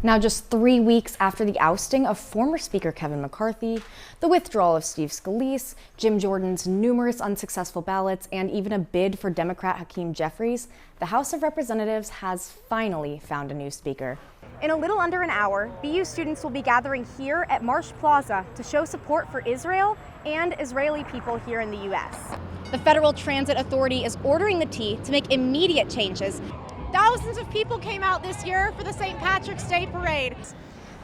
Now, just 3 weeks after the ousting of former Speaker Kevin McCarthy, the withdrawal of Steve Scalise, Jim Jordan's numerous unsuccessful ballots, and even a bid for Democrat Hakeem Jeffries, the House of Representatives has finally found a new speaker. In a little under an hour, BU students will be gathering here at Marsh Plaza to show support for Israel and Israeli people here in the U.S. The Federal Transit Authority is ordering the T to make immediate changes. Thousands of people came out this year for the St. Patrick's Day Parade.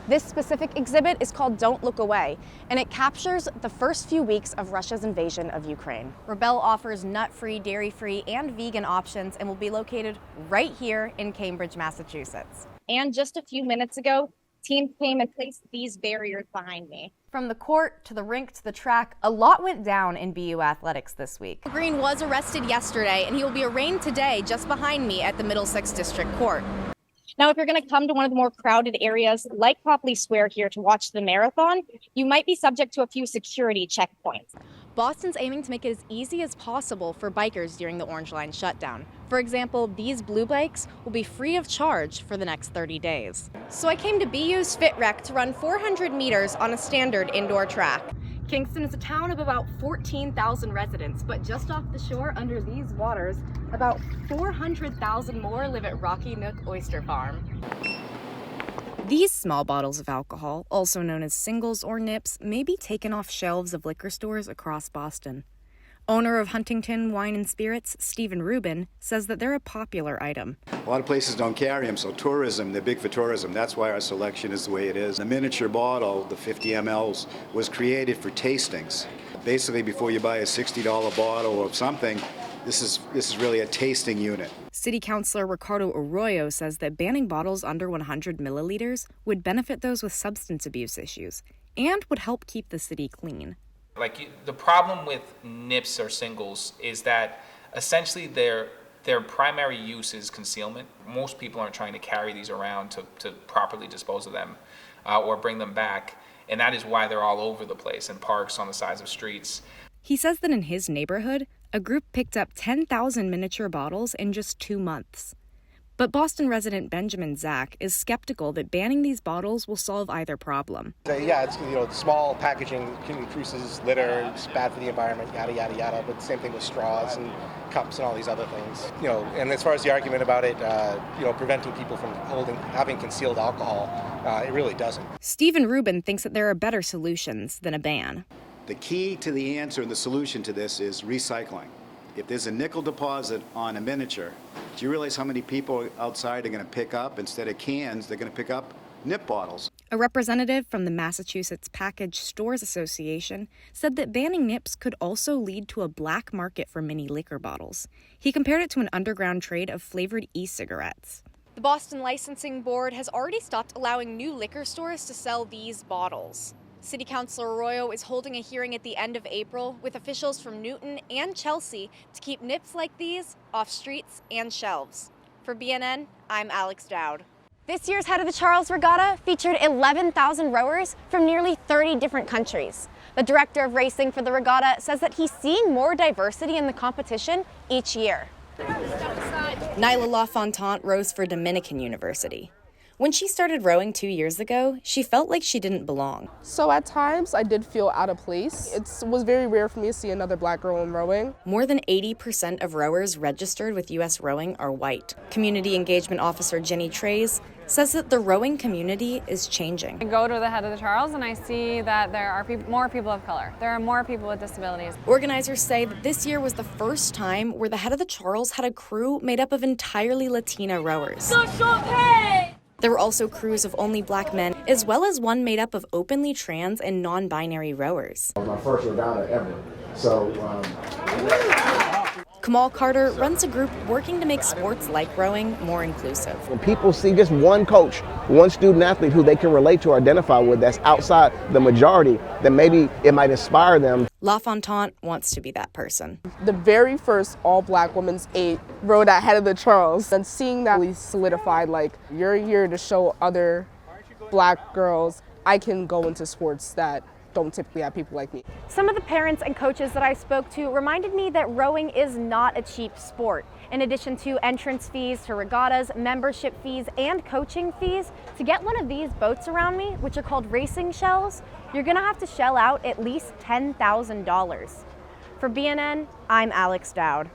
This specific exhibit is called Don't Look Away, and it captures the first few weeks of Russia's invasion of Ukraine. Rebel offers nut-free, dairy-free, and vegan options and will be located right here in Cambridge, Massachusetts. And just a few minutes ago, teams came and placed these barriers behind me. From the court to the rink to the track, a lot went down in BU athletics this week. Green was arrested yesterday, and he will be arraigned today just behind me at the Middlesex District Court. Now, if you're going to come to one of the more crowded areas like Copley Square here to watch the marathon, you might be subject to a few security checkpoints. Boston's aiming to make it as easy as possible for bikers during the Orange Line shutdown. For example, these blue bikes will be free of charge for the next 30 days. So I came to BU's Fit Rec to run 400 meters on a standard indoor track. Kingston is a town of about 14,000 residents, but just off the shore under these waters, about 400,000 more live at Rocky Nook Oyster Farm. These small bottles of alcohol, also known as singles or nips, may be taken off shelves of liquor stores across Boston. Owner of Huntington Wine and Spirits, Stephen Rubin, says that they're a popular item. A lot of places don't carry them, so tourism, they're big for tourism. That's why our selection is the way it is. The miniature bottle, the 50 mLs, was created for tastings. Basically, before you buy a $60 bottle of something, this is really a tasting unit. City Councilor Ricardo Arroyo says that banning bottles under 100 milliliters would benefit those with substance abuse issues and would help keep the city clean. The problem with nips or singles is that essentially their primary use is concealment. Most people aren't trying to carry these around to properly dispose of them or bring them back, and that is why they're all over the place in parks, on the sides of streets. He says that in his neighborhood, a group picked up 10,000 miniature bottles in just 2 months. But Boston resident Benjamin Zach is skeptical that banning these bottles will solve either problem. Yeah, it's small packaging increases litter, it's bad for the environment, yada yada yada. But the same thing with straws and cups and all these other things. And as far as the argument about it, preventing people from having concealed alcohol, it really doesn't. Stephen Rubin thinks that there are better solutions than a ban. The key to the answer and the solution to this is recycling. If there's a nickel deposit on a miniature, do you realize how many people outside are going to pick up, instead of cans, they're going to pick up nip bottles? A representative from the Massachusetts Package Stores Association said that banning nips could also lead to a black market for mini liquor bottles. He compared it to an underground trade of flavored e-cigarettes. The Boston Licensing Board has already stopped allowing new liquor stores to sell these bottles. City Councilor Arroyo is holding a hearing at the end of April with officials from Newton and Chelsea to keep nips like these off streets and shelves. For BNN, I'm Alex Dowd. This year's Head of the Charles Regatta featured 11,000 rowers from nearly 30 different countries. The director of racing for the regatta says that he's seeing more diversity in the competition each year. Nyla LaFontant rows for Dominican University. When she started rowing 2 years ago, she felt like she didn't belong. So at times, I did feel out of place. It was very rare for me to see another black girl in rowing. More than 80% of rowers registered with U.S. Rowing are white. Community Engagement Officer Jenny Trays says that the rowing community is changing. I go to the Head of the Charles and I see that there are more people of color. There are more people with disabilities. Organizers say that this year was the first time where the Head of the Charles had a crew made up of entirely Latina rowers. Social pay! There were also crews of only black men, as well as one made up of openly trans and non-binary rowers. My first regatta ever, so Kamal Carter runs a group working to make sports like rowing more inclusive. when people see just one coach, one student athlete who they can relate to or identify with that's outside the majority, then maybe it might inspire them. LaFontant wants to be that person. The very first all-black women's 8 rowed at Head of the Charles, and seeing that really solidified, like, you're here to show other black girls I can go into sports that don't typically have people like me. Some of the parents and coaches that I spoke to reminded me that rowing is not a cheap sport. In addition to entrance fees to regattas, membership fees, and coaching fees, to get one of these boats around me, which are called racing shells, you're gonna have to shell out at least $10,000. For BNN, I'm Alex Dowd.